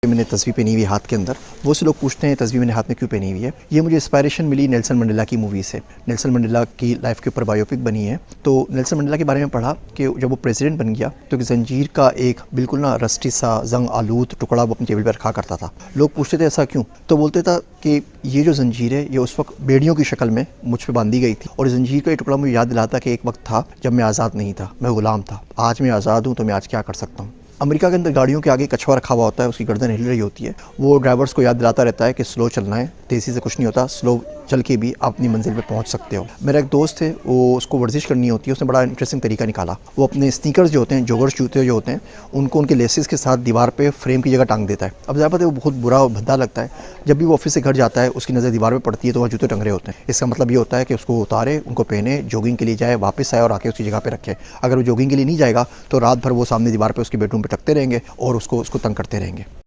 मैंने तस्वीर पहनी हुई है हाथ के अंदर। वो से लोग पूछते हैं तस्वीर मैंने हाथ में क्यों पहनी हुई है। ये मुझे इंस्पायरेशन मिली नेल्सन मंडेला की मूवी से। नेल्सन मंडेला की लाइफ के ऊपर बायोपिक बनी है। तो नेल्सन मंडेला के बारे में पढ़ा कि जब वो प्रेसिडेंट बन गया तो एक जंजीर का एक बिल्कुल ना रस्टी सा जंग आलूद टुकड़ा वो अपनी टेबल पर रखा करता था। लोग पूछते थे ऐसा क्यों, तो बोलते था कि ये जो जंजीर है ये उस वक्त बेड़ियों की शक्ल में मुझ पर बांधी गई थी और जंजीर का ये टुकड़ा मुझे याद दिलाता कि एक वक्त था जब मैं आज़ाद नहीं था, मैं गुलाम था। आज मैं आज़ाद हूँ तो मैं आज क्या कर सकता हूँ। अमेरिका के अंदर गाड़ियों के आगे कछुआ रखा हुआ होता है, उसकी गर्दन हिल रही होती है। वो ड्राइवर्स को याद दिलाता रहता है कि स्लो चलना है, तेज़ी से कुछ नहीं होता, स्लो चल के भी आप अपनी मंजिल पे पहुंच सकते हो। मेरा एक दोस्त है, वो उसको वर्जिश करनी होती है, उसने बड़ा इंटरेस्टिंग तरीका निकाला। वो अपने स्नीकर्स जो होते हैं, जॉगर्स जूते जो होते हैं, उनको उनके लेसेस के साथ दीवार पे फ्रेम की जगह टांग देता है। अब ज़्यादा पता है वो बहुत बुरा और भद्दा लगता है। जब भी वो ऑफिस से घर जाता है उसकी नज़र दीवार पर पड़ती है तो वहाँ जूते टंग रहे होते हैं। इसका मतलब ये होता है कि उसको उतारे, उनको पहने, जॉगिंग के लिए जाए, वापस आए और आके उसकी जगह पर रखे। अगर वो जॉगिंग के लिए नहीं जाएगा तो रात भर वो सामने दीवार पर उसके बेडरूम पर टकते रहेंगे और उसको तंग करते रहेंगे।